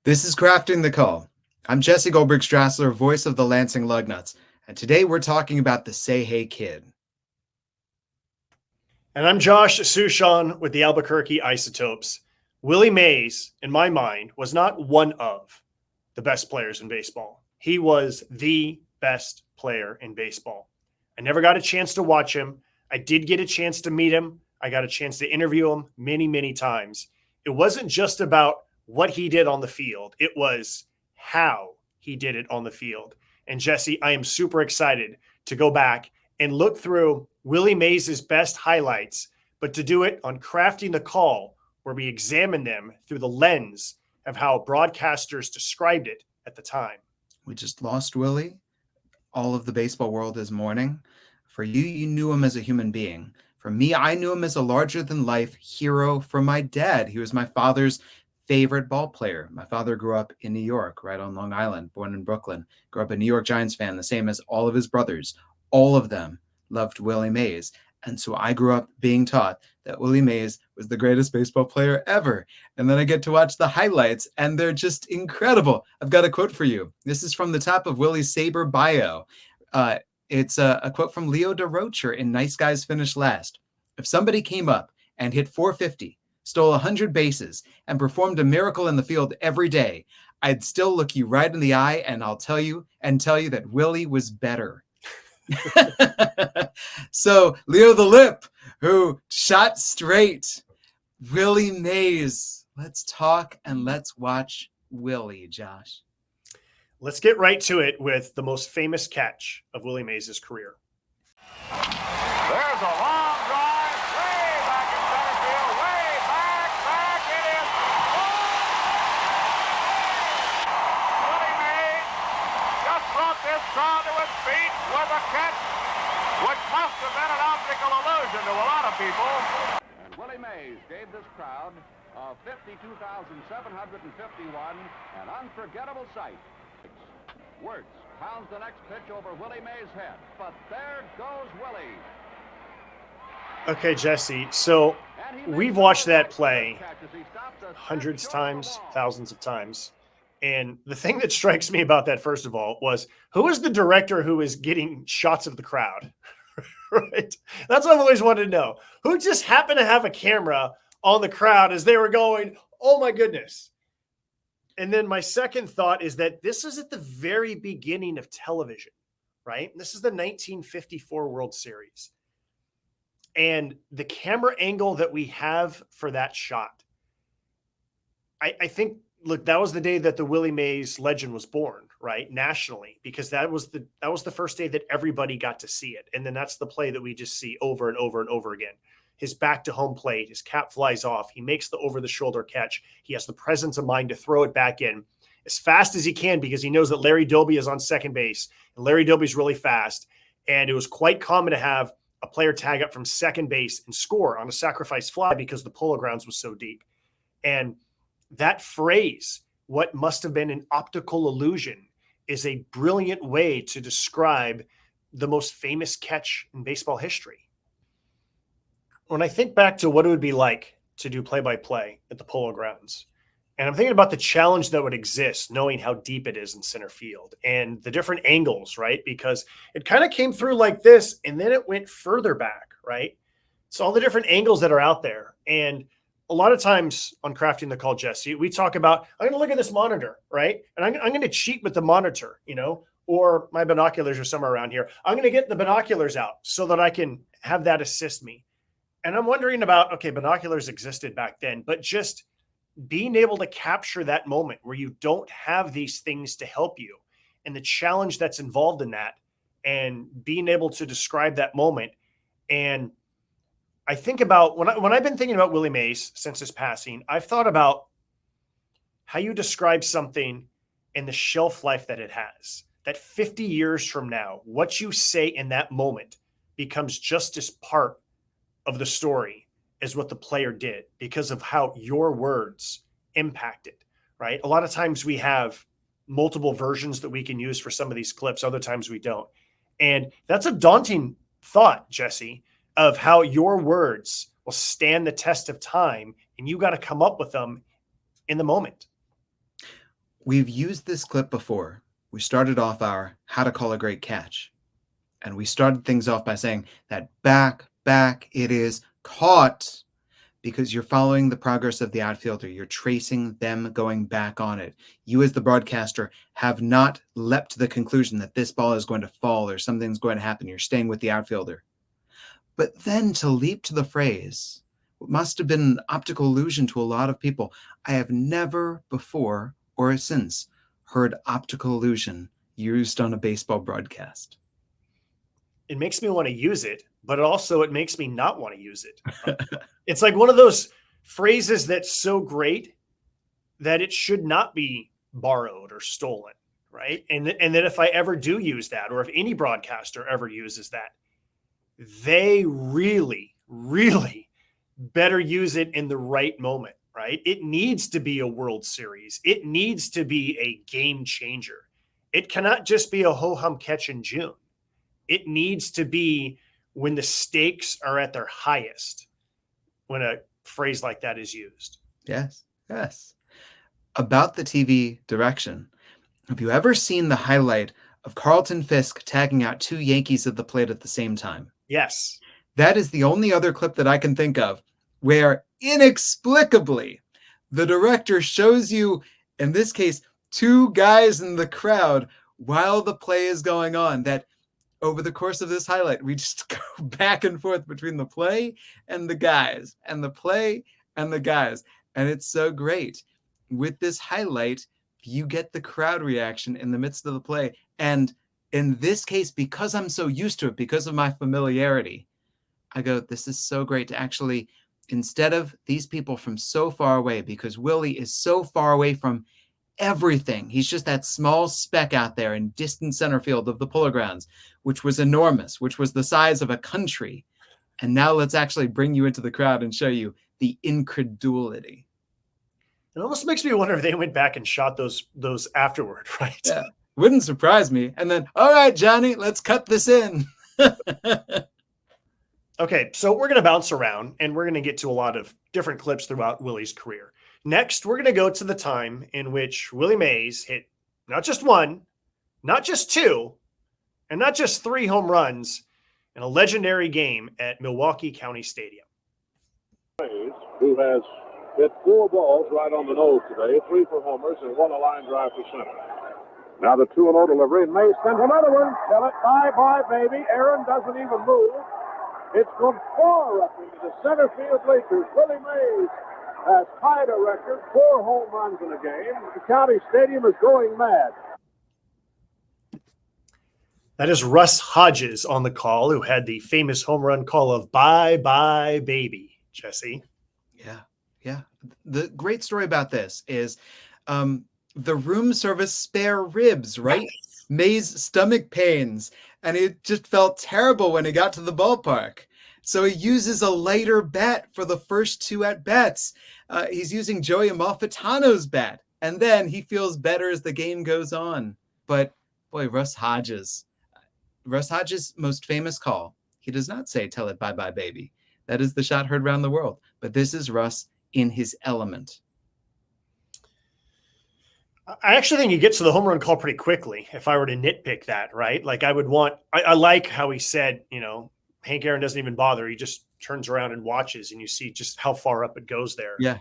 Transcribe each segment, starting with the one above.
This is Crafting the Call. I'm Jesse Goldberg-Strassler, voice of the Lansing Lugnuts, and today we're talking about the Say Hey Kid. And I'm Josh Suchon with the Albuquerque Isotopes. Willie Mays, in my mind, was not one of the best players in baseball. He was the best player in baseball. I never got a chance to watch him. I did get a chance to meet him. I got a chance to interview him many, many times. It wasn't just about what he did on the field. It was how he did it on the field. And Jesse, I am super excited to go back and look through Willie Mays' best highlights, but to do it on Crafting the Call, where we examine them through the lens of how broadcasters described it at the time. We just lost Willie. All of the baseball world is mourning. For you, you knew him as a human being. For me, I knew him as a larger-than-life hero for my dad. He was my father's favorite ball player. My father grew up in New York, right on Long Island, born in Brooklyn, grew up a New York Giants fan, the same as all of his brothers. All of them loved Willie Mays. And so I grew up being taught that Willie Mays was the greatest baseball player ever. And then I get to watch the highlights, and they're just incredible. I've got a quote for you. This is from the top of Willie's Sabre bio. It's a quote from Leo DeRocher in Nice Guys Finish Last. If somebody came up and hit 450, stole 100 bases, and performed a miracle in the field every day, I'd still look you right in the eye, and I'll tell you that Willie was better. So Leo the Lip, who shot straight, Willie Mays. Let's talk and let's watch Willie, Josh. Let's get right to it with the most famous catch of Willie Mays' career. There's a long drive, way back in center field, way back, it is. Willie Mays just brought this crowd to its feet with a catch, which must have been an optical illusion to a lot of people. And Willie Mays gave this crowd of 52,751 an unforgettable sight. Wirtz pounds the next pitch over Willie Mays' head, but there goes Willie. Okay, Jesse, so we've watched that play hundreds of times, thousands of times. And the thing that strikes me about that, first of all, was who is the director who is getting shots of the crowd? Right? That's what I've always wanted to know. Who just happened to have a camera on the crowd as they were going, oh my goodness. And then my second thought is that this is at the very beginning of television, right? This is the 1954 World Series. And the camera angle that we have for that shot, I think, look, that was the day that the Willie Mays legend was born, right? Nationally, because that was the first day that everybody got to see it. And then that's the play that we just see over and over and over again. His back to home plate, his cap flies off. He makes the over-the-shoulder catch. He has the presence of mind to throw it back in as fast as he can because he knows that Larry Doby is on second base. And Larry Doby's really fast. And it was quite common to have a player tag up from second base and score on a sacrifice fly because the Polo Grounds was so deep. And that phrase, what must have been an optical illusion, is a brilliant way to describe the most famous catch in baseball history. When I think back to what it would be like to do play-by-play at the Polo Grounds, and I'm thinking about the challenge that would exist knowing how deep it is in center field and the different angles, right? Because it kind of came through like this, and then it went further back, right? So all the different angles that are out there. And a lot of times on Crafting the Call, Jesse, we talk about, I'm going to look at this monitor, right? And I'm going to cheat with the monitor, or my binoculars are somewhere around here. I'm going to get the binoculars out so that I can have that assist me. And I'm wondering about, okay, binoculars existed back then, but just being able to capture that moment where you don't have these things to help you and the challenge that's involved in that and being able to describe that moment. And I think about when I've been thinking about Willie Mays since his passing, I've thought about how you describe something and the shelf life that it has, that 50 years from now, what you say in that moment becomes just as part of the story as what the player did because of how your words impacted, right? A lot of times we have multiple versions that we can use for some of these clips. Other times we don't. And that's a daunting thought, Jesse, of how your words will stand the test of time and you got to come up with them in the moment. We've used this clip before. We started off our how to call a great catch. And we started things off by saying that back, it is caught, because you're following the progress of the outfielder. You're tracing them going back on it. You as the broadcaster have not leapt to the conclusion that this ball is going to fall or something's going to happen. You're staying with the outfielder. But then to leap to the phrase, what must have been an optical illusion to a lot of people. I have never before or since heard optical illusion used on a baseball broadcast. It makes me want to use it, but also it makes me not want to use it. It's like one of those phrases that's so great that it should not be borrowed or stolen, right? And that if I ever do use that, or if any broadcaster ever uses that, they really, really better use it in the right moment, right? It needs to be a World Series. It needs to be a game changer. It cannot just be a ho-hum catch in June. It needs to be when the stakes are at their highest, when a phrase like that is used. Yes, yes. About the TV direction, have you ever seen the highlight of Carlton Fisk tagging out 2 Yankees at the plate at the same time? Yes. That is the only other clip that I can think of where inexplicably the director shows you, in this case, 2 guys in the crowd while the play is going on. That over the course of this highlight, we just go back and forth between the play and the guys, and the play and the guys. And it's so great. With this highlight, you get the crowd reaction in the midst of the play. And in this case, because I'm so used to it, because of my familiarity, I go, this is so great to actually, instead of these people from so far away, because Willie is so far away from everything. He's just that small speck out there in distant center field of the Polo Grounds, which was enormous, which was the size of a country. And now let's actually bring you into the crowd and show you the incredulity. It almost makes me wonder if they went back and shot those afterward, right? Yeah, wouldn't surprise me. And then, all right, Johnny, let's cut this in. Okay, so we're going to bounce around, and we're going to get to a lot of different clips throughout Willie's career. Next, we're going to go to the time in which Willie Mays hit not just 1, not just 2, and not just 3 home runs in a legendary game at Milwaukee County Stadium. Mays, who has hit 4 balls right on the nose today, 3 for homers and 1 a line drive for center. Now the 2-0 delivery, and Mays sends another one. Tell it, bye, baby. Aaron doesn't even move. It's gone far up into the center field bleachers. Willie Mays has tied a record, 4 home runs in a game. The county stadium is going mad. That is Russ Hodges on the call, who had the famous home run call of bye, baby, Jesse. Yeah. The great story about this is the room service spare ribs, right? Mays' stomach pains, and it just felt terrible when he got to the ballpark. So he uses a lighter bat for the first 2 at-bats. He's using Joey Amalfitano's bat, and then he feels better as the game goes on. But, boy, Russ Hodges' most famous call, he does not say, tell it bye, baby. That is the shot heard around the world. But this is Russ in his element. I actually think he gets to the home run call pretty quickly if I were to nitpick that, right? Like I like how he said, Hank Aaron doesn't even bother. He just turns around and watches, and you see just how far up it goes there. Yeah.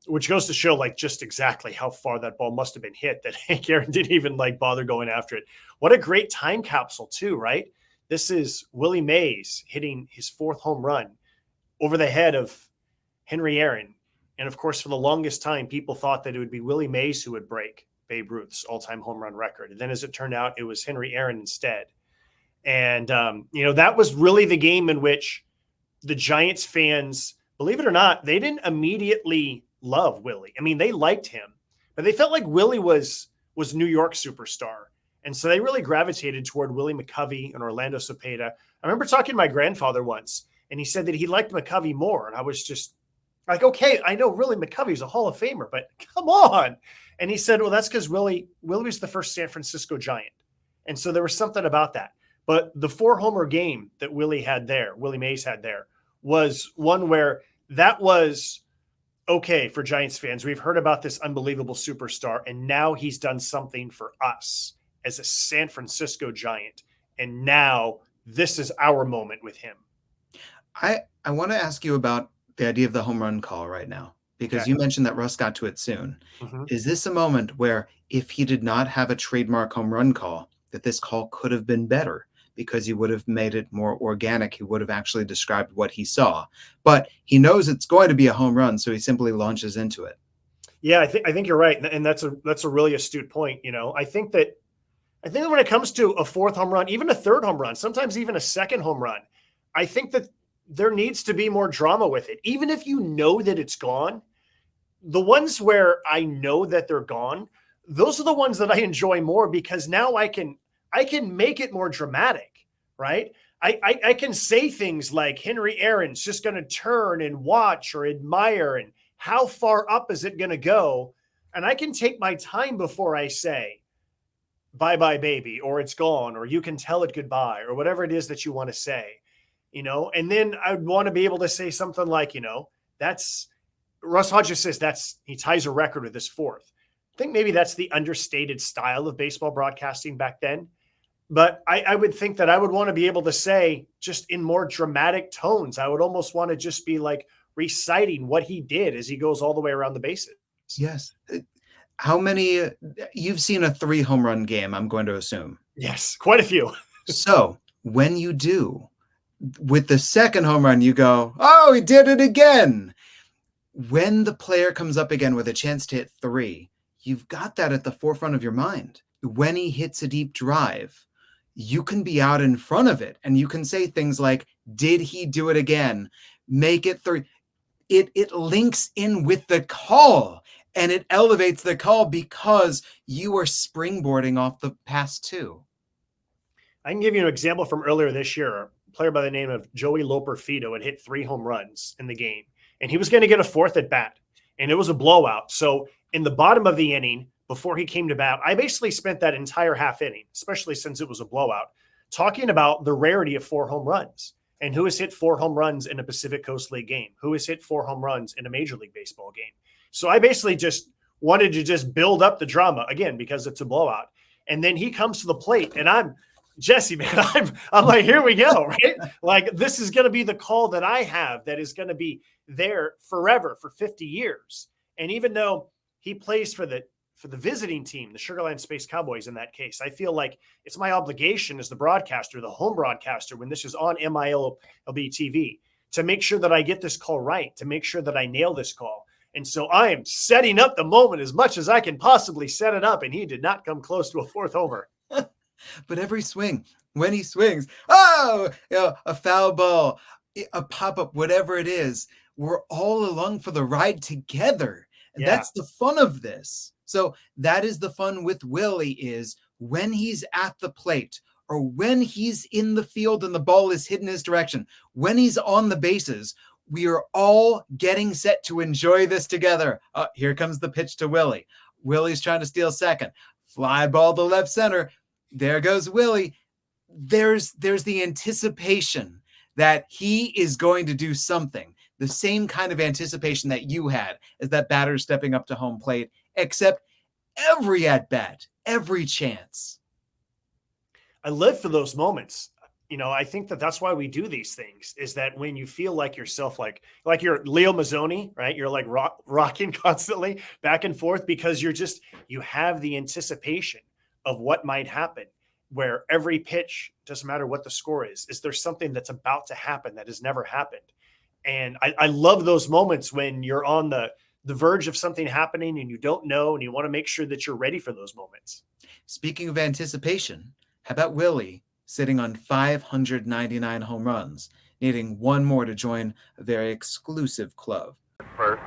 Which goes to show like just exactly how far that ball must have been hit, that Hank Aaron didn't even like bother going after it. What a great time capsule too, right? This is Willie Mays hitting his 4th home run over the head of Henry Aaron. And of course, for the longest time, people thought that it would be Willie Mays who would break Babe Ruth's all-time home run record. And then as it turned out, it was Henry Aaron instead. And, that was really the game in which the Giants fans, believe it or not, they didn't immediately love Willie. I mean, they liked him, but they felt like Willie was New York superstar. And so they really gravitated toward Willie McCovey and Orlando Cepeda. I remember talking to my grandfather once, and he said that he liked McCovey more. And I was just like, okay, I know Willie McCovey's a Hall of Famer, but come on. And he said, well, that's because Willie was the first San Francisco Giant. And so there was something about that. But the 4-homer game that Willie Mays had there, was one where that was okay for Giants fans. We've heard about this unbelievable superstar, and now he's done something for us as a San Francisco Giant. And now this is our moment with him. I want to ask you about the idea of the home run call right now, because Okay. you mentioned that Russ got to it soon. Mm-hmm. Is this a moment where if he did not have a trademark home run call, that this call could have been better because he would have made it more organic? He would have actually described what he saw, but he knows it's going to be a home run, so he simply launches into it. Yeah, I think you're right, and that's a really astute point. I think that when it comes to a fourth home run, even a third home run, sometimes even a second home run, I think that there needs to be more drama with it. Even if you know that it's gone, the ones where I know that they're gone, those are the ones that I enjoy more, because now I can make it more dramatic, right? I can say things like Henry Aaron's just going to turn and watch or admire, and how far up is it going to go? And I can take my time before I say, bye-bye, baby, or it's gone, or you can tell it goodbye, or whatever it is that you want to say, and then I would want to be able to say something like, that's Russ Hodges says he ties a record with his fourth. I think maybe that's the understated style of baseball broadcasting back then. But I would think that I would want to be able to say, just in more dramatic tones, I would almost want to just be like reciting what he did as he goes all the way around the bases. Yes. How many, you've seen a 3 home run game, I'm going to assume. Yes, quite a few. So when you do, with the second home run, you go, oh, he did it again. When the player comes up again with a chance to hit 3, you've got that at the forefront of your mind. When he hits a deep drive, you can be out in front of it, and you can say things like, did he do it again? Make it 3. It links in with the call, and it elevates the call because you are springboarding off the past 2. I can give you an example from earlier this year. A player by the name of Joey Loperfido had hit 3 home runs in the game, and he was going to get a 4th at bat, and it was a blowout. So in the bottom of the inning, before he came to bat, I basically spent that entire half inning, especially since it was a blowout, talking about the rarity of 4 home runs and who has hit 4 home runs in a Pacific Coast League game, who has hit 4 home runs in a Major League Baseball game. So I basically just wanted to just build up the drama again, because it's a blowout. And then he comes to the plate, and I'm Jesse, man, I'm like, here we go, right? Like, this is going to be the call that I have that is going to be there forever for 50 years. And even though he plays for the visiting team, the Sugarland Space Cowboys in that case, I feel like it's my obligation as the broadcaster, the home broadcaster, when this is on MILB TV, to make sure that I get this call right, to make sure that I nail this call. And so I am setting up the moment as much as I can possibly set it up, and he did not come close to a 4th homer. But every swing, when he swings, a foul ball, a pop-up, whatever it is, we're all along for the ride together. And that's the fun of this. So that is the fun with Willie, is when he's at the plate, or when he's in the field and the ball is hit in his direction, when he's on the bases, we are all getting set to enjoy this together. Here comes the pitch to Willie. Willie's trying to steal second. Fly ball to left center. There goes Willie. There's the anticipation that he is going to do something. The same kind of anticipation that you had as that batter stepping up to home plate, except every at-bat, every chance. I live for those moments. I think that's why we do these things, is that when you feel like yourself, like you're Leo Mazzoni, right? You're like rocking constantly back and forth, because you have the anticipation of what might happen, where every pitch, doesn't matter what the score is there something that's about to happen that has never happened. And I love those moments when you're on the verge of something happening and you don't know, and you want to make sure that you're ready for those moments. Speaking of anticipation, how about Willie sitting on 599 home runs, needing 1 more to join a very exclusive club? First,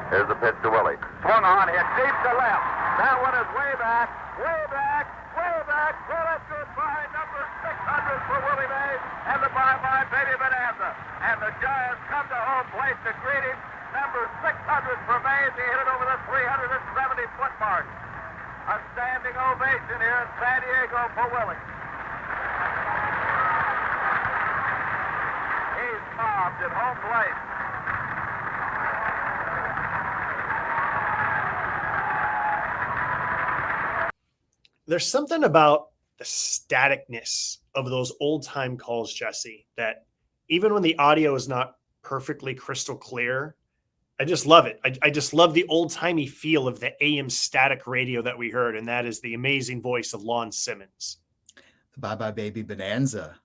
here's the pitch to Willie. Swung on, hit deep to left. That one is way back, way back, way back. Well, that's goodbye, number 600 for Willie Mays, and the bye-bye baby bonanza. And the Giants come to home plate to greet him. Number 600 for Mays. He hit it over the 370-foot mark. A standing ovation here in San Diego for Willie. He's mobbed at home plate. there's something about the staticness of those old time calls, Jesse, that even when the audio is not perfectly crystal clear, I just love it. I just love the old timey feel of the AM static radio that we heard. And that is the amazing voice of Lon Simmons. The Bye Bye Baby Bonanza.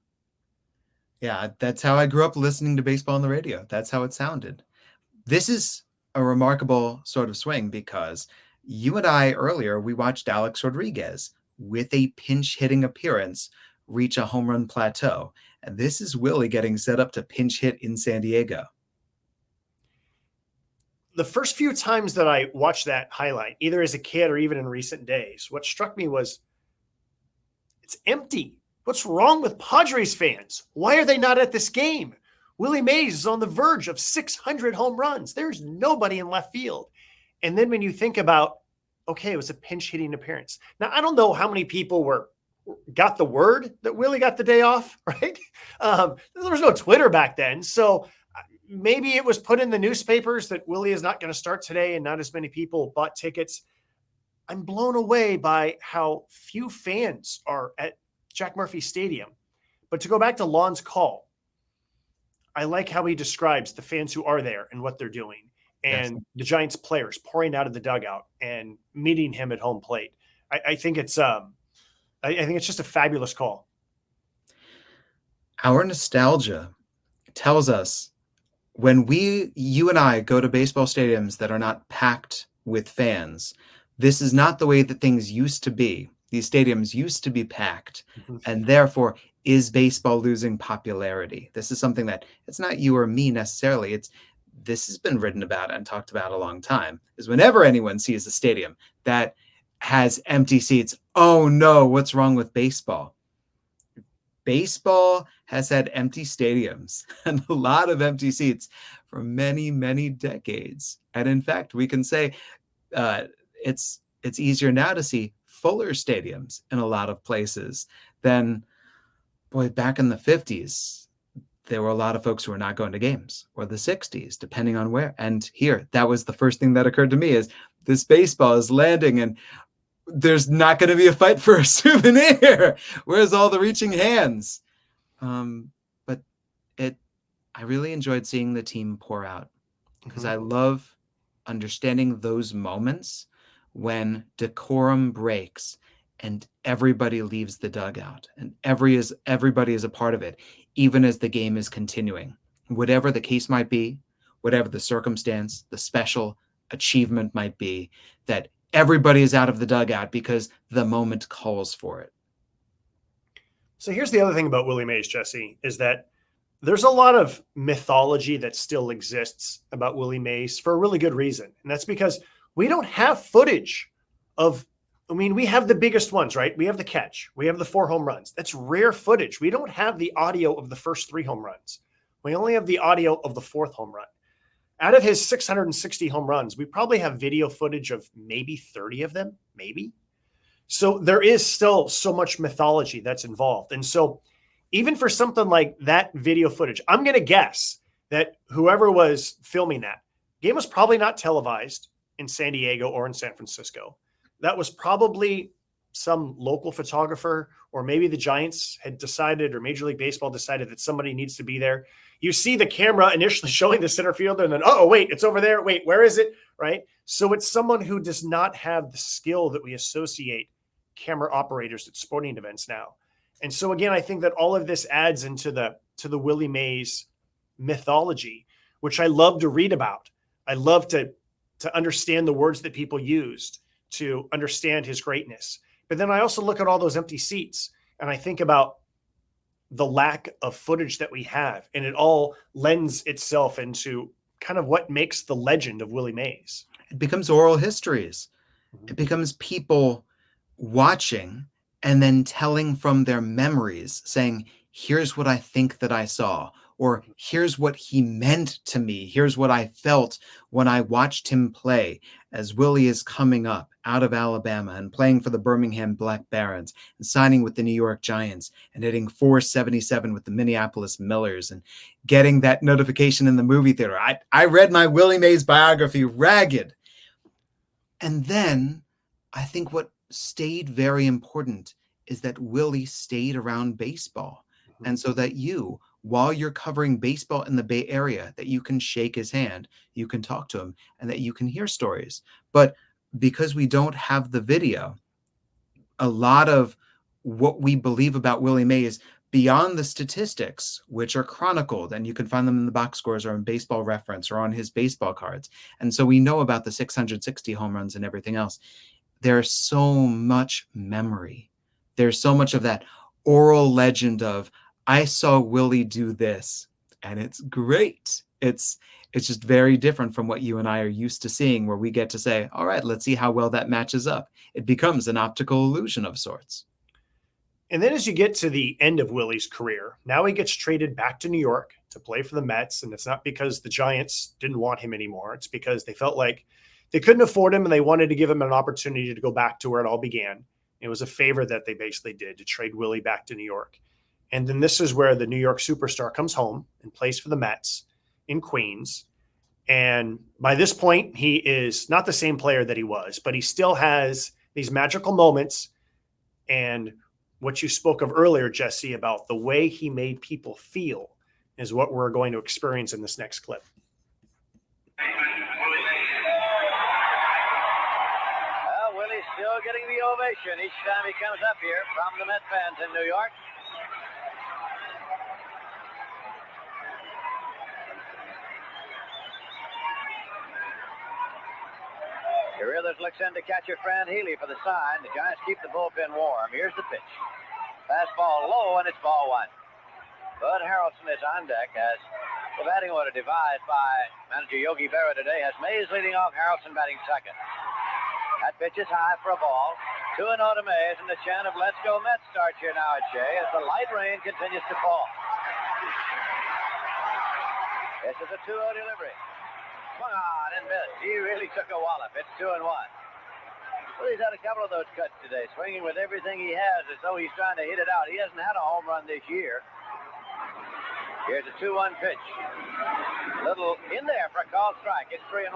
Yeah, that's how I grew up listening to baseball on the radio. That's how it sounded. This is a remarkable sort of swing because you and I earlier, we watched Alex Rodriguez with a pinch hitting appearance reach a home run plateau. And this is Willie getting set up to pinch hit in San Diego. The first few times that I watched that highlight, either as a kid or even in recent days, what struck me was it's empty. What's wrong with Padres fans? Why are they not at this game? Willie Mays is on the verge of 600 home runs. There's nobody in left field. And then when you think about, okay, it was a pinch hitting appearance. Now, I don't know how many people got the word that Willie got the day off, right? There was no Twitter back then. So maybe it was put in the newspapers that Willie is not going to start today and not as many people bought tickets. I'm blown away by how few fans are at Jack Murphy Stadium. But to go back to Lon's call, I like how he describes the fans who are there and what they're doing, and yes, the Giants players pouring out of the dugout and meeting him at home plate. I think it's I think it's just a fabulous call. Our nostalgia tells us when you and I go to baseball stadiums that are not packed with fans, this is not the way that things used to be. These stadiums used to be packed, and therefore is baseball losing popularity? This is something that it's not you or me necessarily. This has been written about and talked about a long time, is whenever anyone sees a stadium that has empty seats, oh no, what's wrong with baseball? Baseball has had empty stadiums and a lot of empty seats for many, many decades. And in fact, we can say it's easier now to see fuller stadiums in a lot of places than, boy, back in the 50s, there were a lot of folks who were not going to games, or the 60s, depending on where. And here, that was the first thing that occurred to me is this baseball is landing and there's not going to be a fight for a souvenir. Where's all the reaching hands? But I really enjoyed seeing the team pour out because I love understanding those moments when decorum breaks and everybody leaves the dugout and everybody is a part of it, even as the game is continuing. Whatever the case might be, whatever the circumstance, the special achievement might be, that everybody is out of the dugout because the moment calls for it. So here's the other thing about Willie Mays, Jesse, is that there's a lot of mythology that still exists about Willie Mays for a really good reason. And that's because we don't have footage of, we have the biggest ones, right? We have the catch. We have the 4 home runs. That's rare footage. We don't have the audio of the first 3 home runs. We only have the audio of the 4th home run. Out of his 660 home runs, we probably have video footage of maybe 30 of them, maybe. So there is still so much mythology that's involved. And so even for something like that video footage, I'm going to guess that whoever was filming that game was probably not televised in San Diego or in San Francisco. That was probably some local photographer, or maybe the Giants had decided, or Major League Baseball decided that somebody needs to be there. You see the camera initially showing the center fielder and then, oh, wait, it's over there. Wait, where is it? Right. So it's someone who does not have the skill that we associate camera operators at sporting events now. And so again, I think that all of this adds into the Willie Mays mythology, which I love to read about. I love to understand the words that people used to understand his greatness. But then I also look at all those empty seats and I think about the lack of footage that we have, and it all lends itself into kind of what makes the legend of Willie Mays. It becomes oral histories. It becomes people watching and then telling from their memories, saying, here's what I think that I saw, or here's what he meant to me. Here's what I felt when I watched him play as Willie is coming up out of Alabama and playing for the Birmingham Black Barons and signing with the New York Giants and hitting .477 with the Minneapolis Millers and getting that notification in the movie theater. I read my Willie Mays biography ragged. And then I think what stayed very important is that Willie stayed around baseball. And so that you, while you're covering baseball in the Bay Area, that you can shake his hand, you can talk to him, and that you can hear stories. But because we don't have the video, a lot of what we believe about Willie Mays, beyond the statistics, which are chronicled, and you can find them in the box scores or in Baseball Reference or on his baseball cards. And so we know about the 660 home runs and everything else. There's so much memory. There's so much of that oral legend of, I saw Willie do this, and it's great. It's just very different from what you and I are used to seeing, where we get to say, all right, let's see how well that matches up. It becomes an optical illusion of sorts. And then as you get to the end of Willie's career, now he gets traded back to New York to play for the Mets. And it's not because the Giants didn't want him anymore. It's because they felt like they couldn't afford him and they wanted to give him an opportunity to go back to where it all began. It was a favor that they basically did to trade Willie back to New York. And then this is where the New York superstar comes home and plays for the Mets in Queens. And by this point, he is not the same player that he was, but he still has these magical moments. And what you spoke of earlier, Jesse, about the way he made people feel is what we're going to experience in this next clip. Well, Willie's still getting the ovation each time he comes up here from the Met fans in New York. Carruthers looks in to catcher Fran Healy for the sign. The Giants keep the bullpen warm. Here's the pitch. Fastball low, and it's ball one. Bud Harrelson is on deck as the batting order devised by manager Yogi Berra today has Mays leading off, Harrelson batting second. That pitch is high for a ball. 2-0 to Mays, and the chant of "Let's Go Mets" starts here now at Shea as the light rain continues to fall. This is a 2-0 delivery. Swung on and missed. He really took a wallop. It's 2-1. Well, he's had a couple of those cuts today, swinging with everything he has as though he's trying to hit it out. He hasn't had a home run this year. Here's a 2-1 pitch. Little in there for a called strike. It's 3-1.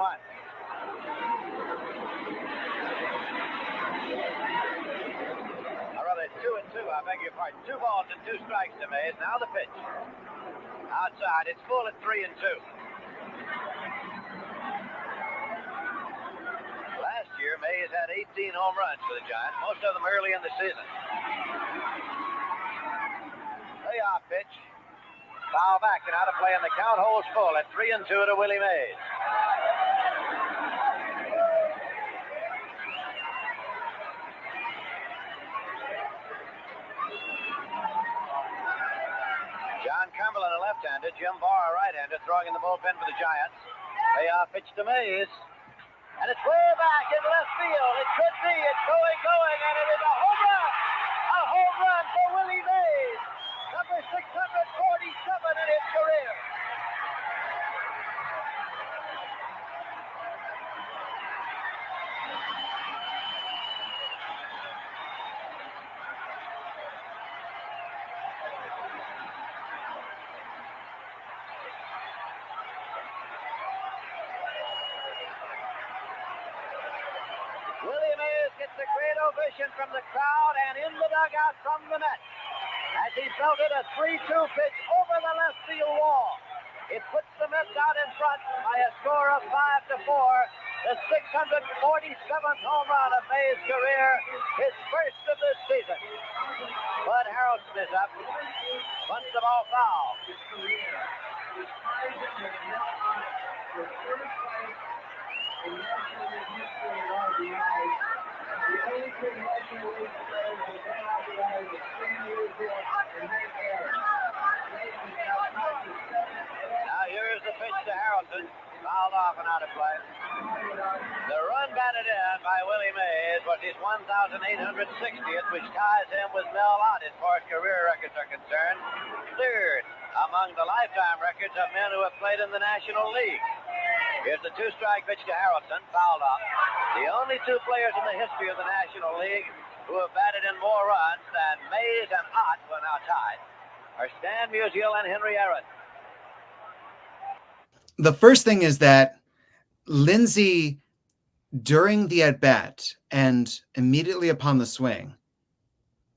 Or rather, it's 2-2. I beg your pardon. 2 balls and 2 strikes to Mays. Now the pitch. Outside. It's full at 3-2. Last year, Mays had 18 home runs for the Giants, most of them early in the season. Layoff pitch. Foul back and out of play, and the count holds full at 3-2 to Willie Mays. John Cumberland, a left-hander, Jim Barr, a right-hander, throwing in the bullpen for the Giants. Layoff pitch to Mays. And it's way back in left field. It could be. It's going, and it is a home run. A home run for Willie Mays. Number 647 in his career. Willie Mays gets a great ovation from the crowd and in the dugout from the Mets as he belted a 3-2 pitch over the left field wall. It puts the Mets out in front by a score of 5-4. The 647th home run of Mays' career, his first of this season. Bud Harrelson is up. Bunts the ball foul. Now here's the pitch to Harrelson. Fouled off and out of play. The run batted in by Willie Mays was his 1,860th, which ties him with Mel Ott as far as career records are concerned. Third among the lifetime records of men who have played in the National League. Here's the 2-strike pitch to Harrelson, fouled off. The only 2 players in the history of the National League who have batted in more runs than Mays and Ott, who are now tied, are Stan Musial and Henry Aaron. The first thing is that Lindsey during the at-bat and immediately upon the swing,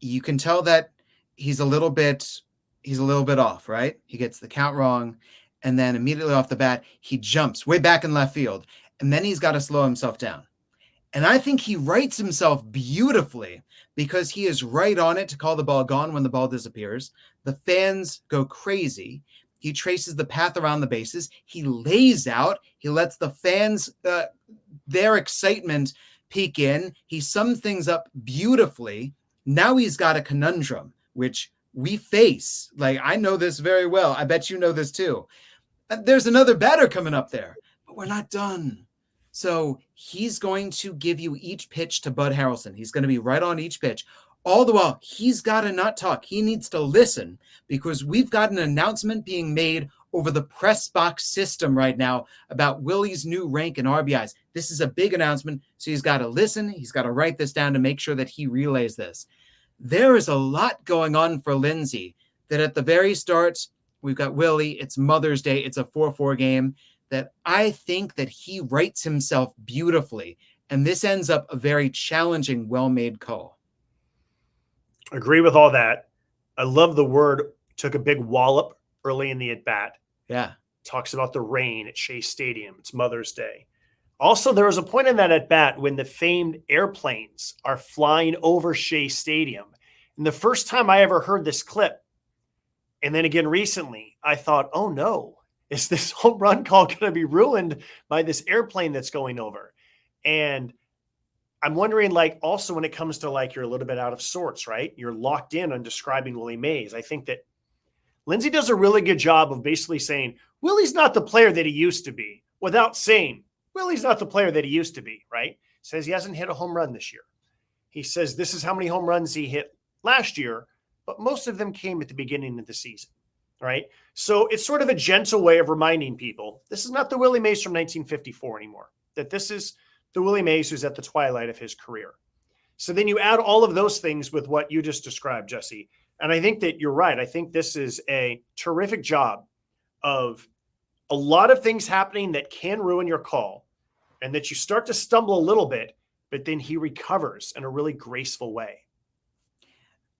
you can tell that he's a little bit off, right? He gets the count wrong, and then immediately off the bat, he jumps way back in left field, and then he's got to slow himself down. And I think he rights himself beautifully because he is right on it to call the ball gone when the ball disappears. The fans go crazy. He traces the path around the bases. He lays out. He lets the fans, their excitement peek in. He sums things up beautifully. Now he's got a conundrum, which we face. Like, I know this very well. I bet you know this too. There's another batter coming up there, but we're not done. So he's going to give you each pitch to Bud Harrelson. He's going to be right on each pitch. All the while, he's got to not talk. He needs to listen because we've got an announcement being made over the press box system right now about Willie's new rank in RBIs. This is a big announcement, so he's got to listen. He's got to write this down to make sure that he relays this. There is a lot going on for Lindsey that at the very start, we've got Willie. It's Mother's Day. It's a 4-4 game that I think that he writes himself beautifully. And this ends up a very challenging, well-made call. Agree with all that. I love the word took a big wallop early in the at-bat. Yeah. Talks about the rain at Shea Stadium. It's Mother's Day. Also, there was a point in that at-bat when the famed airplanes are flying over Shea Stadium. And the first time I ever heard this clip, and then again recently, I thought, oh no, is this home run call going to be ruined by this airplane that's going over? And I'm wondering, like, also when it comes to, like, you're a little bit out of sorts, right? You're locked in on describing Willie Mays. I think that Lindsey does a really good job of basically saying, Willie's not the player that he used to be, without saying, Willie's not the player that he used to be, right? Says he hasn't hit a home run this year. He says this is how many home runs he hit last year, but most of them came at the beginning of the season, right? So it's sort of a gentle way of reminding people, this is not the Willie Mays from 1954 anymore, that this is the Willie Mays who's at the twilight of his career. So then you add all of those things with what you just described, Jesse. And I think that you're right. I think this is a terrific job of a lot of things happening that can ruin your call and that you start to stumble a little bit, but then he recovers in a really graceful way.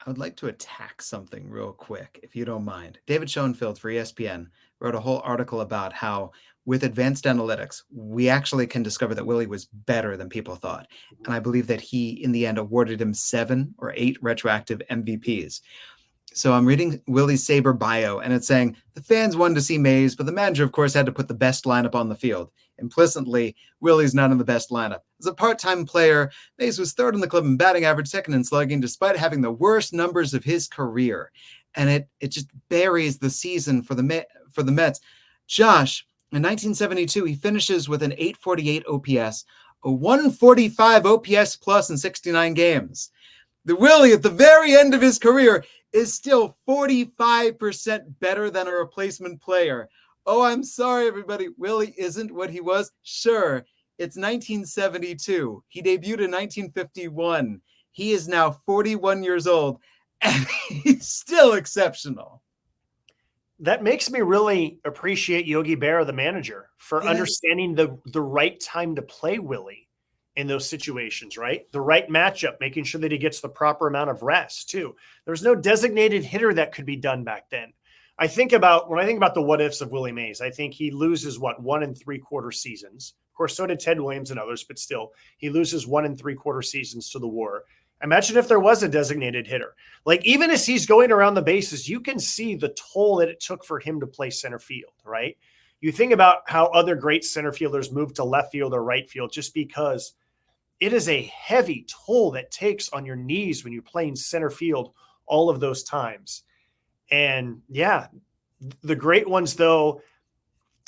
I would like to attack something real quick, if you don't mind. David Schoenfeld for ESPN wrote a whole article about how with advanced analytics, we actually can discover that Willie was better than people thought. And I believe that he, in the end, awarded him 7 or 8 retroactive MVPs. So I'm reading Willie's Sabre bio, and it's saying, the fans wanted to see Mays, but the manager, of course, had to put the best lineup on the field. Implicitly, Willie's not in the best lineup. As a part-time player, Mays was 3rd in the club in batting average, 2nd in slugging, despite having the worst numbers of his career. And it just buries the season for the Mets. Josh, in 1972, he finishes with an 848 OPS, a 145 OPS plus in 69 games. The Willie, at the very end of his career, is still 45% better than a replacement player. Oh, I'm sorry, everybody. Willie isn't what he was. Sure, it's 1972. He debuted in 1951. He is now 41 years old, and he's still exceptional. That makes me really appreciate Yogi Berra, the manager, for understanding the right time to play Willie in those situations, right? The right matchup, making sure that he gets the proper amount of rest too. There's no designated hitter that could be done back then. When I think about the what ifs of Willie Mays, I think he loses 1 3/4 seasons. Of course, so did Ted Williams and others, but still he loses 1 3/4 seasons to the WAR. Imagine if there was a designated hitter. Like, even as he's going around the bases, you can see the toll that it took for him to play center field, right? You think about how other great center fielders move to left field or right field just because it is a heavy toll that takes on your knees when you're playing center field all of those times. And yeah, the great ones, though,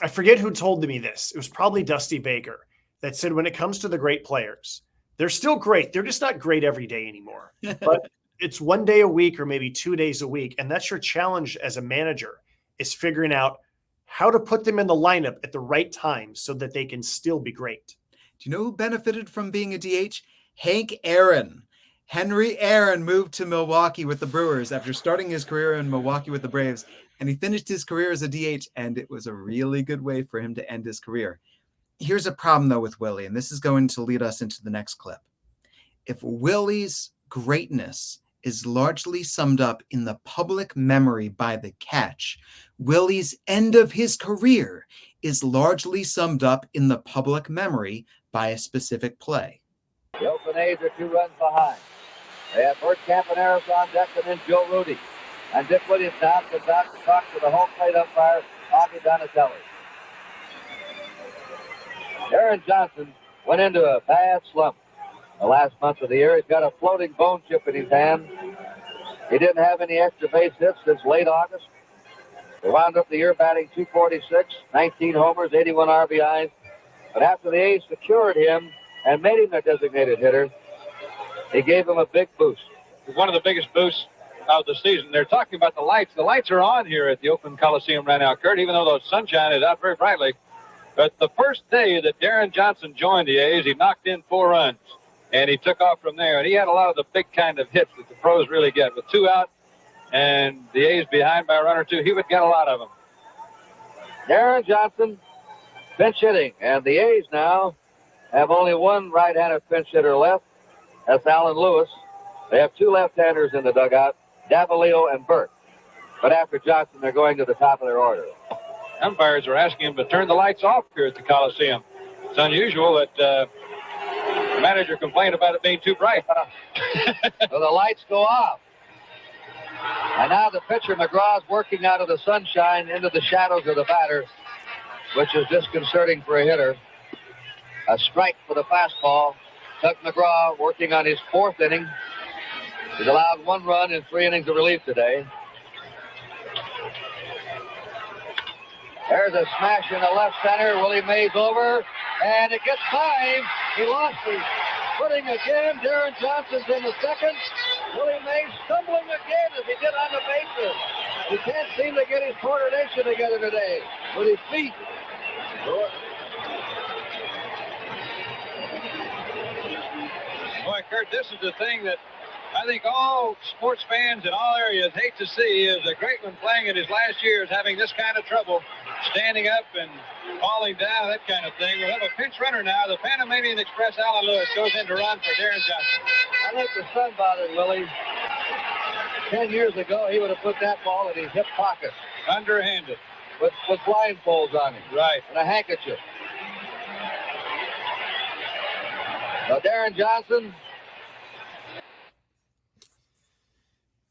I forget who told me this. It was probably Dusty Baker that said when it comes to the great players, they're still great. They're just not great every day anymore. But it's 1 day a week or maybe 2 days a week. And that's your challenge as a manager, is figuring out how to put them in the lineup at the right time so that they can still be great. Do you know who benefited from being a DH? Hank Aaron. Henry Aaron moved to Milwaukee with the Brewers after starting his career in Milwaukee with the Braves, and he finished his career as a DH, and it was a really good way for him to end his career. Here's a problem, though, with Willie, and this is going to lead us into the next clip. If Willie's greatness is largely summed up in the public memory by the catch, Willie's end of his career is largely summed up in the public memory by a specific play. The Oakland A's are 2 runs behind. They have Bert Campaneris on deck and then Joe Rudy. And Dick Williams now comes out to talk to the home plate umpire, Augie Donatelli. Aaron Johnson went into a bad slump the last month of the year. He's got a floating bone chip in his hand. He didn't have any extra base hits since late August. He wound up the year batting .246, 19 homers, 81 RBIs. But after the A's secured him and made him their designated hitter, he gave him a big boost. One of the biggest boosts of the season. They're talking about the lights. The lights are on here at the Oakland Coliseum right now, Kurt, even though the sunshine is out very brightly. But the first day that Darren Johnson joined the A's, he knocked in 4 runs, and he took off from there. And he had a lot of the big kind of hits that the pros really get. With 2 out and the A's behind by a run or 2, he would get a lot of them. Darren Johnson pinch hitting, and the A's now have only one right-handed pinch hitter left. That's Alan Lewis. They have 2 left-handers in the dugout, Davalillo and Burt. But after Johnson, they're going to the top of their order. Umpires are asking him to turn the lights off here at the Coliseum. It's unusual that the manager complained about it being too bright. So the lights go off. And now the pitcher, McGraw, is working out of the sunshine into the shadows of the batter, which is disconcerting for a hitter. A strike for the fastball. Tuck McGraw working on his 4th inning. He's allowed 1 run in 3 innings of relief today. There's a smash in the left center. Willie Mays over, and it gets time. He lost his footing again. Darren Johnson's in the second. Willie Mays stumbling again as he did on the bases. He can't seem to get his coordination together today with his feet. Boy, Kurt, this is the thing that I think all sports fans in all areas hate to see, is a great one playing in his last years having this kind of trouble standing up and falling down, that kind of thing. We'll have a pinch runner now. The Panamanian Express, Alan Lewis, goes in to run for Darren Johnson. I think the sun bothered Willie. 10 years ago, he would have put that ball in his hip pocket. Underhanded. With blindfolds on him. Right. And a handkerchief. Now, Darren Johnson.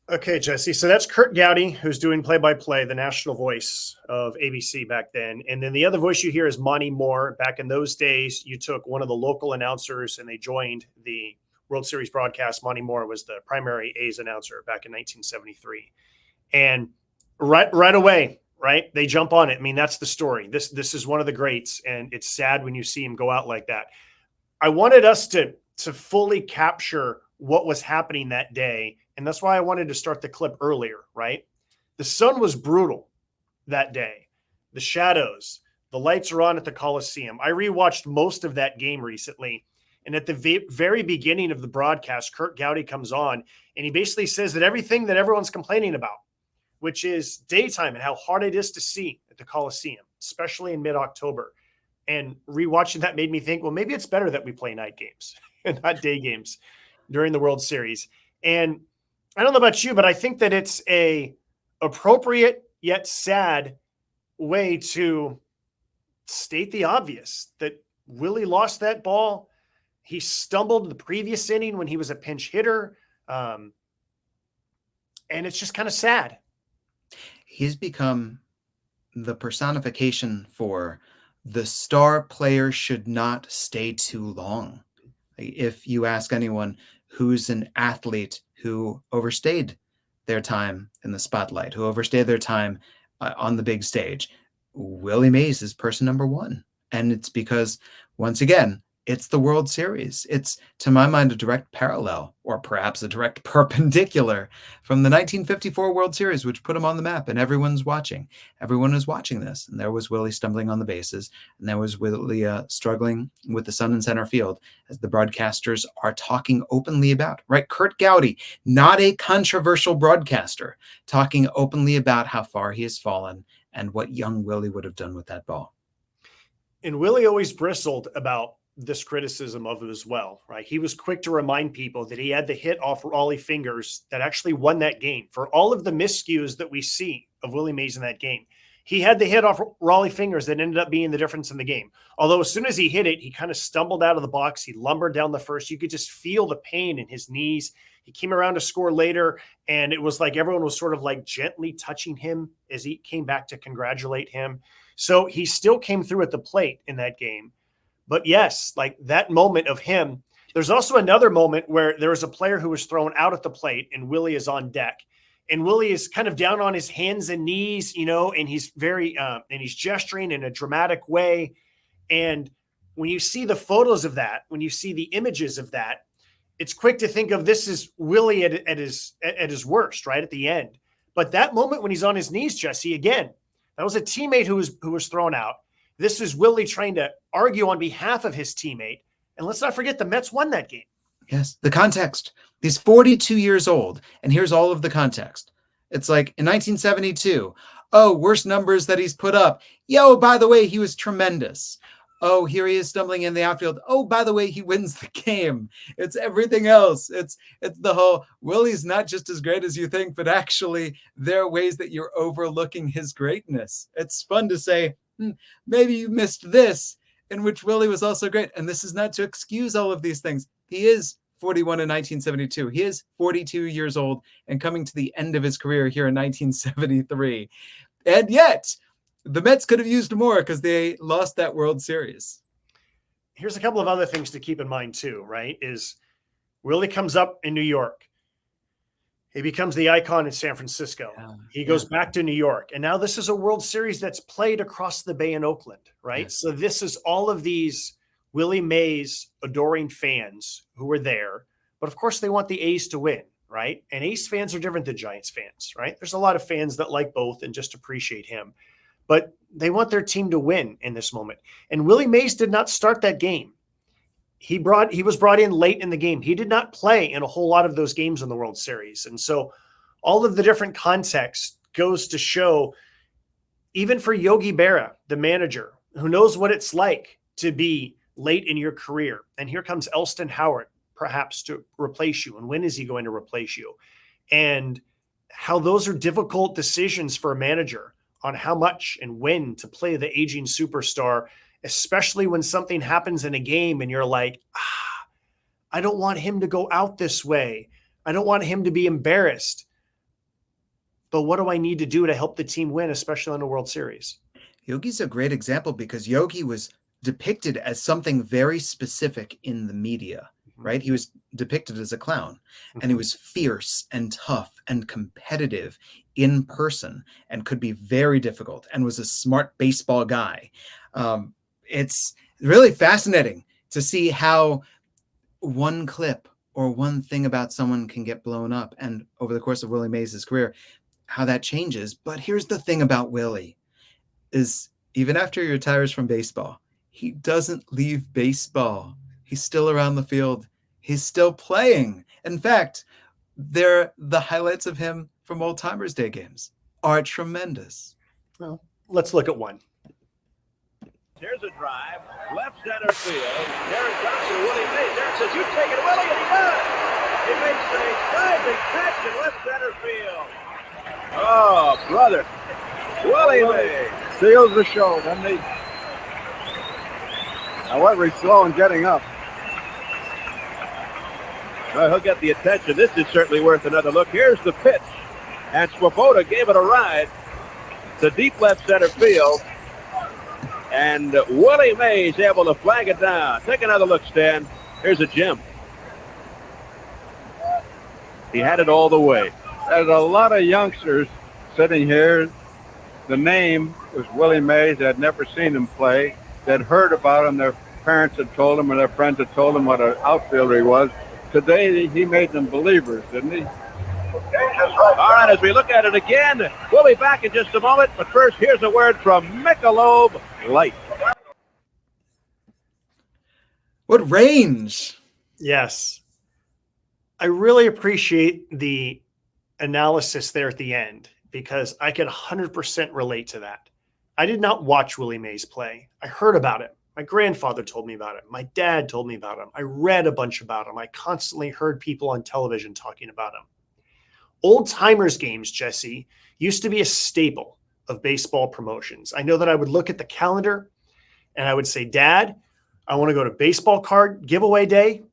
Okay, Jesse. So that's Kurt Gowdy, who's doing play-by-play, the national voice of ABC back then. And then the other voice you hear is Monty Moore. Back in those days, you took one of the local announcers and they joined the World Series broadcast. Monty Moore was the primary A's announcer back in 1973. And right away, right, they jump on it. I mean, that's the story. This is one of the greats, and it's sad when you see him go out like that. I wanted us to fully capture what was happening that day. And that's why I wanted to start the clip earlier, right? The sun was brutal that day. The shadows, the lights are on at the Coliseum. I rewatched most of that game recently. And at the very beginning of the broadcast, Kurt Gowdy comes on and he basically says that everything that everyone's complaining about, which is daytime and how hard it is to see at the Coliseum, especially in mid-October. And rewatching that made me think, well, maybe it's better that we play night games and not day games during the World Series. And I don't know about you, but I think that it's a appropriate yet sad way to state the obvious that Willie lost that ball. He stumbled the previous inning when he was a pinch hitter. And it's just kind of sad. He's become the personification for the star player should not stay too long. If you ask anyone who's an athlete who overstayed their time in the spotlight, who overstayed their time on the big stage, Willie Mays is person number 1. And it's because, once again, it's the World Series. It's, to my mind, a direct parallel, or perhaps a direct perpendicular from the 1954 World Series, which put him on the map, and everyone's watching. Everyone is watching this. And there was Willie stumbling on the bases, and there was Willie struggling with the sun in center field, as the broadcasters are talking openly about, right? Kurt Gowdy, not a controversial broadcaster, talking openly about how far he has fallen and what young Willie would have done with that ball. And Willie always bristled about this criticism of him as well, right? He was quick to remind people that he had the hit off Raleigh fingers that actually won that game. For all of the miscues that we see of Willie Mays in that game, he had the hit off Raleigh fingers that ended up being the difference in the game. Although as soon as he hit it, he kind of stumbled out of the box. He lumbered down the first. You could just feel the pain in his knees. He came around to score later, and it was like everyone was sort of like gently touching him as he came back to congratulate him. So he still came through at the plate in that game. But yes, like that moment of him, there's also another moment where there was a player who was thrown out at the plate and Willie is on deck. And Willie is kind of down on his hands and knees, and he's and he's gesturing in a dramatic way. And when you see the photos of that, when you see the images of that, it's quick to think of this is Willie at his worst, right at the end. But that moment when he's on his knees, Jesse, again, that was a teammate who was thrown out. This is Willie trying to argue on behalf of his teammate. And let's not forget the Mets won that game. Yes, the context. He's 42 years old, and here's all of the context. It's like in 1972, oh, worst numbers that he's put up. Yo, by the way, he was tremendous. Oh, here he is stumbling in the outfield. Oh, by the way, he wins the game. It's everything else. It's the whole Willie's not just as great as you think, but actually there are ways that you're overlooking his greatness. It's fun to say, maybe you missed this, in which Willie was also great. And this is not to excuse all of these things. He is 41 in 1972. He is 42 years old and coming to the end of his career here in 1973. And yet, the Mets could have used more because they lost that World Series. Here's a couple of other things to keep in mind too, right? Is Willie comes up in New York. He becomes the icon in San Francisco. He goes back to New York. And now this is a World Series that's played across the Bay in Oakland, right? Yes. So this is all of these Willie Mays adoring fans who were there. But of course, they want the A's to win, right? And A's fans are different than Giants fans, right? There's a lot of fans that like both and just appreciate him. But they want their team to win in this moment. And Willie Mays did not start that game. He was brought in late in the game. He did not play in a whole lot of those games in the World Series. And so all of the different context goes to show, even for Yogi Berra, the manager, who knows what it's like to be late in your career. And here comes Elston Howard, perhaps to replace you. And when is he going to replace you? And how those are difficult decisions for a manager on how much and when to play the aging superstar, especially when something happens in a game and you're like, I don't want him to go out this way. I don't want him to be embarrassed. But what do I need to do to help the team win, especially in a World Series? Yogi's a great example because Yogi was depicted as something very specific in the media, right? He was depicted as a clown, and he was fierce and tough and competitive in person and could be very difficult and was a smart baseball guy. It's really fascinating to see how one clip or one thing about someone can get blown up, and over the course of Willie Mays' career, how that changes. But here's the thing about Willie is even after he retires from baseball, he doesn't leave baseball. He's still around the field. He's still playing. In fact, the highlights of him from Old Timers Day games are tremendous. Well, let's look at one. Here's a drive, left center field. Darren Johnson, Willie Mays. Darren says, "You take it, Willie," and he does. He makes a diving catch in left center field. Oh, brother. Willie Mays seals the show, doesn't he? However, he's slow in getting up. Well, he'll get the attention. This is certainly worth another look. Here's the pitch. And Swoboda gave it a ride to deep left center field. And Willie Mays able to flag it down. Take another look, Stan. Here's a gem. He had it all the way. There's a lot of youngsters sitting here. The name was Willie Mays. They'd never seen him play. They'd heard about him. Their parents had told them or their friends had told them what an outfielder he was. Today, he made them believers, didn't he? All right, as we look at it again, we'll be back in just a moment. But first, here's a word from Michelob Light. What range? Yes. I really appreciate the analysis there at the end because I can 100% relate to that. I did not watch Willie Mays play. I heard about him. My grandfather told me about him. My dad told me about him. I read a bunch about him. I constantly heard people on television talking about him. Old timers games, Jesse, used to be a staple of baseball promotions. I know that I would look at the calendar and I would say, Dad, I want to go to baseball card giveaway day.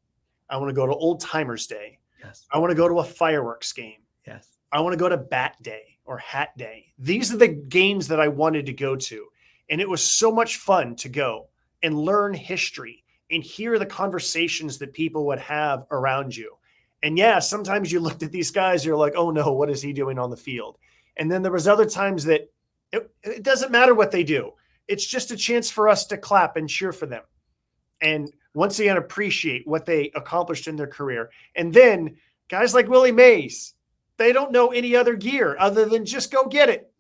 I want to go to old timers day. Yes. I want to go to a fireworks game. Yes. I want to go to bat day or hat day. These are the games that I wanted to go to. And it was so much fun to go and learn history and hear the conversations that people would have around you. And yeah, sometimes you looked at these guys, you're like, oh no, what is he doing on the field? And then there was other times that it doesn't matter what they do. It's just a chance for us to clap and cheer for them. And once again, appreciate what they accomplished in their career. And then guys like Willie Mays, they don't know any other gear other than just go get it.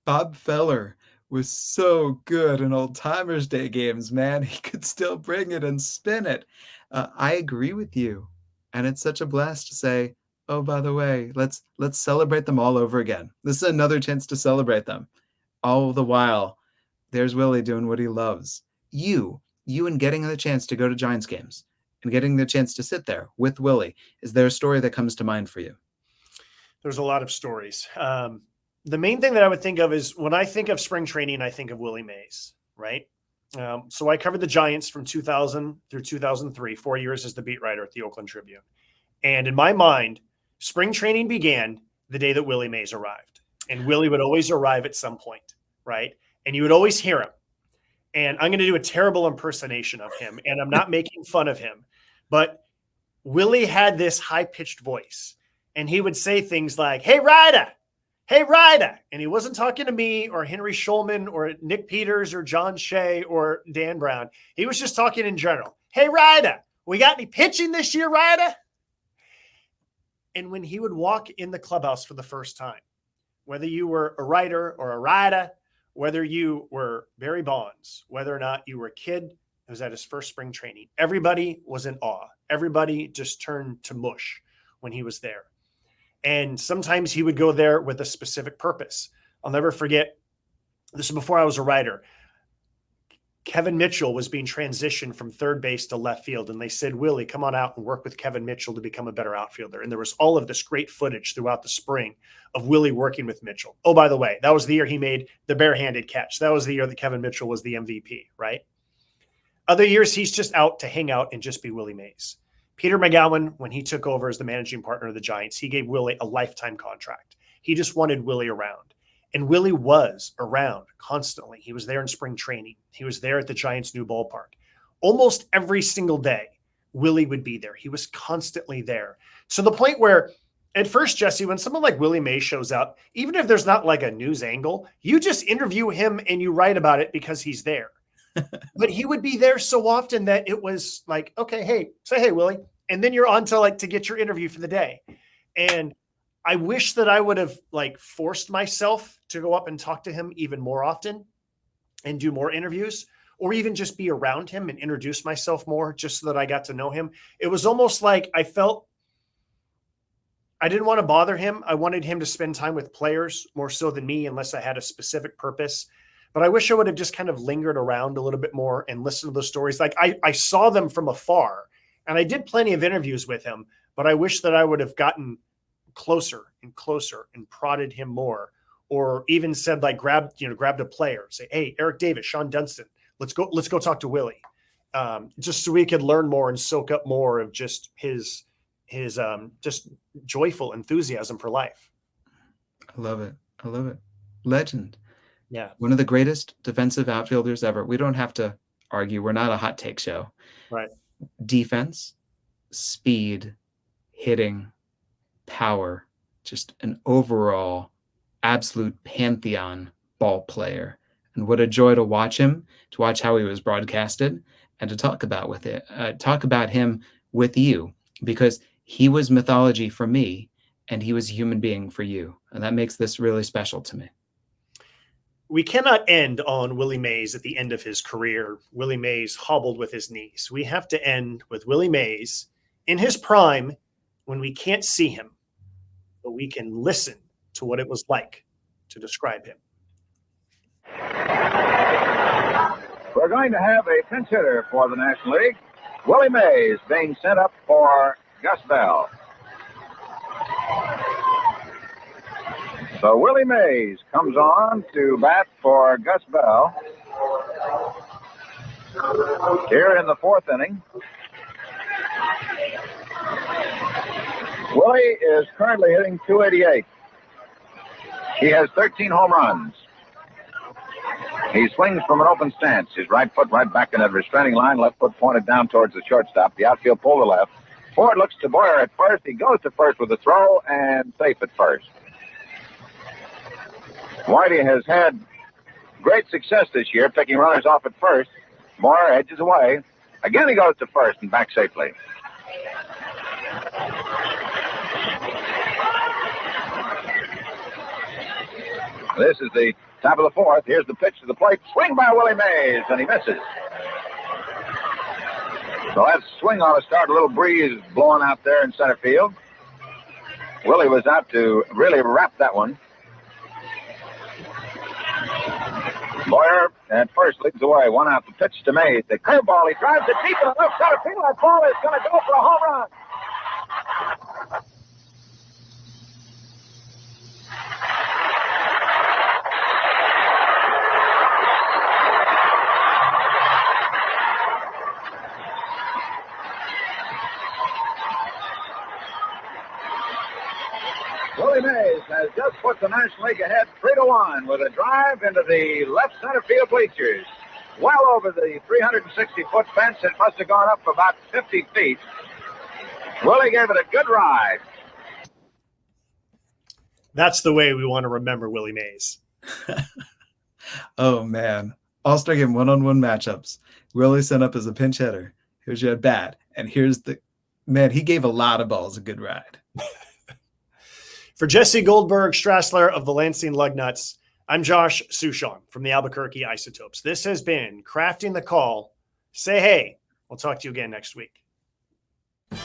Bob Feller was so good in Old Timers Day games, man. He could still bring it and spin it. I agree with you. And it's such a blast to say, oh, by the way, let's celebrate them all over again. This is another chance to celebrate them. All the while, there's Willie doing what he loves. You and getting the chance to go to Giants games and getting the chance to sit there with Willie. Is there a story that comes to mind for you? There's a lot of stories. The main thing that I would think of is when I think of spring training, I think of Willie Mays, right? So I covered the Giants from 2000 through 2003, 4 years as the beat writer at the Oakland Tribune. And in my mind, spring training began the day that Willie Mays arrived. And Willie would always arrive at some point, right? And you would always hear him. And I'm going to do a terrible impersonation of him, and I'm not making fun of him. But Willie had this high-pitched voice, and he would say things like, hey, Ryder. Hey, Ryder. And he wasn't talking to me or Henry Schulman or Nick Peters or John Shea or Dan Brown. He was just talking in general. Hey, Ryder, we got any pitching this year, Ryder? And when he would walk in the clubhouse for the first time, whether you were a writer or a rider, whether you were Barry Bonds, whether or not you were a kid who was at his first spring training, everybody was in awe. Everybody just turned to mush when he was there. And sometimes he would go there with a specific purpose. I'll never forget, this is before I was a writer. Kevin Mitchell was being transitioned from third base to left field. And they said, Willie, come on out and work with Kevin Mitchell to become a better outfielder. And there was all of this great footage throughout the spring of Willie working with Mitchell. Oh, by the way, that was the year he made the barehanded catch. That was the year that Kevin Mitchell was the MVP, right? Other years, he's just out to hang out and just be Willie Mays. Peter McGowan, when he took over as the managing partner of the Giants, he gave Willie a lifetime contract. He just wanted Willie around. And Willie was around constantly. He was there in spring training. He was there at the Giants' new ballpark. Almost every single day, Willie would be there. He was constantly there. To the point where, at first, Jesse, when someone like Willie Mays shows up, even if there's not like a news angle, you just interview him and you write about it because he's there. But he would be there so often that it was like, okay, hey, say hey, Willie. And then you're on to get your interview for the day. And I wish that I would have forced myself to go up and talk to him even more often and do more interviews, or even just be around him and introduce myself more just so that I got to know him. It was almost like I felt I didn't want to bother him. I wanted him to spend time with players more so than me, unless I had a specific purpose. But I wish I would have just kind of lingered around a little bit more and listened to those stories. I saw them from afar, and I did plenty of interviews with him, but I wish that I would have gotten closer and closer and prodded him more, or even said grabbed a player, say, hey, Eric Davis, Sean Dunston, let's go talk to Willie. Just so we could learn more and soak up more of just his just joyful enthusiasm for life. I love it. Legend. Yeah. One of the greatest defensive outfielders ever. We don't have to argue. We're not a hot take show. Right. Defense, speed, hitting, power, just an overall absolute pantheon ball player. And what a joy to watch him, to watch how he was broadcasted, and to talk about him with you, because he was mythology for me and he was a human being for you. And that makes this really special to me. We cannot end on Willie Mays at the end of his career. Willie Mays hobbled with his knees. We have to end with Willie Mays in his prime, when we can't see him, but we can listen to what it was like to describe him. We're going to have a pinch hitter for the National League. Willie Mays being sent up for Gus Bell. So Willie Mays comes on to bat for Gus Bell here in the fourth inning. Willie is currently hitting .288. He has 13 home runs. He swings from an open stance. His right foot right back in that restraining line, left foot pointed down towards the shortstop. The outfield pull to left. Ford looks to Boyer at first. He goes to first with a throw and safe at first. Whitey has had great success this year, picking runners off at first. Boyer edges away. Again, he goes to first and back safely. This is the top of the fourth. Here's the pitch to the plate. Swing by Willie Mays, and he misses. So that swing ought to start. A little breeze blowing out there in center field. Willie was out to really wrap that one. Boyer at first leads away. One out. The pitch to Mays. The curveball. He drives it deep in the left center field. That ball is going to go for a home run. Willie Mays has just put the National League ahead 3-1 with a drive into the left center field bleachers. Well over the 360-foot fence. It must have gone up about 50 feet. Willie gave it a good ride. That's the way we want to remember Willie Mays. Oh, man. All-Star Game one-on-one matchups. Willie sent up as a pinch hitter. Here's your at-bat. And here's the... Man, he gave a lot of balls a good ride. For Jesse Goldberg-Strassler of the Lansing Lugnuts, I'm Josh Suchon from the Albuquerque Isotopes. This has been Crafting the Call. Say hey. We'll talk to you again next week. Say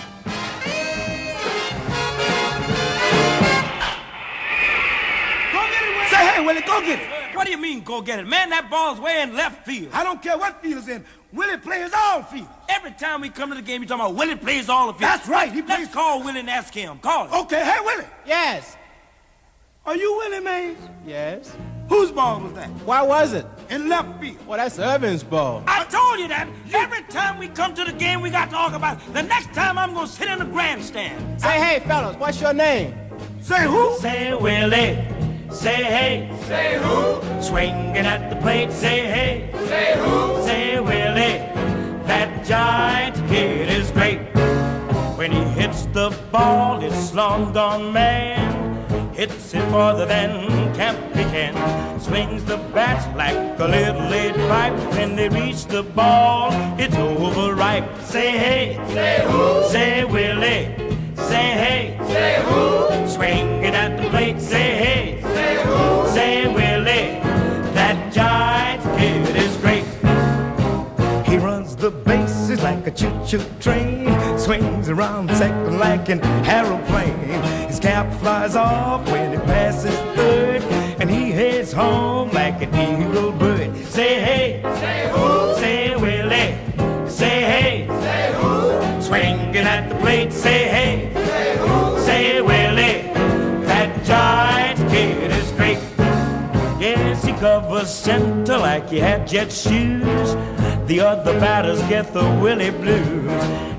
hey, Willie, go get it. What do you mean, go get it? Man, that ball's way in left field. I don't care what field it's in. Willie plays all fields. Every time we come to the game, you're talking about Willie plays all the fields. That's right. Let's call Willie and ask him. Call him. Okay, hey, Willie. Yes. Are you Willie Mays? Yes. Whose ball was that? Why was it? In left field. Well, that's Irvin's ball. I told you that. Every time we come to the game, we got to talk about it. The next time I'm going to sit in the grandstand. Say hey, fellas, what's your name? Say who? Say Willie. Say hey. Say who? Swinging at the plate. Say hey. Say who? Say Willie. That giant kid is great. When he hits the ball, it's long gone man. Hits it farther than Campy can. Swings the bats like a little lead pipe. When they reach the ball, it's overripe. Say hey. Say who? Say Willie. Say hey. Say who? Swing it at the plate. Say hey. Say who? Say Willie. That giant kid is great. He runs the bases like a choo-choo train. Swings around second like an aeroplane. His cap flies off when he passes third. And he heads home like an eagle bird. Say hey. Say who? Say Willie. Say hey. Say who? Swinging at the plate. Say hey. Say who? Say Willie. That giant kid is great. Yes, he covers center like he had jet shoes. The other batters get the Willie blues.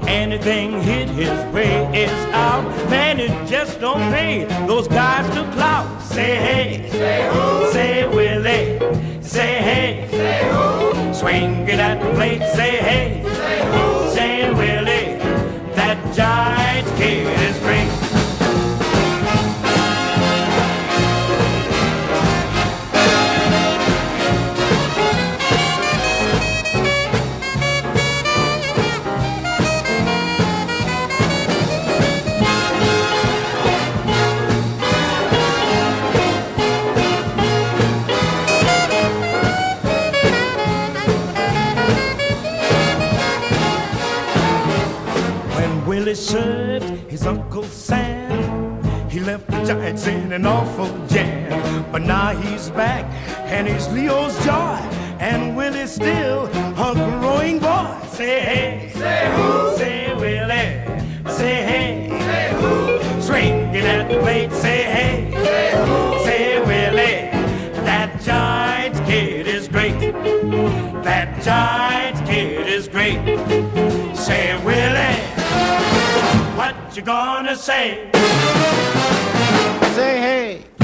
Anything hit his way is out. Man, it just don't pay those guys to clout. Say hey. Say who? Say Willie. Say hey. Say who? Swing it at the plate. Say hey. Say who? Say Willie. That giant kid is great. Willie served his Uncle Sam. He left the Giants in an awful jam. But now he's back, and he's Leo's joy. and Willie's still a growing boy. Say hey, say who? Say Willie, say hey, say who? Swinging at the plate, say hey, say who? Say Willie, that Giants kid is great. That Giants kid is great. Say Willie, what you gonna say? Say hey.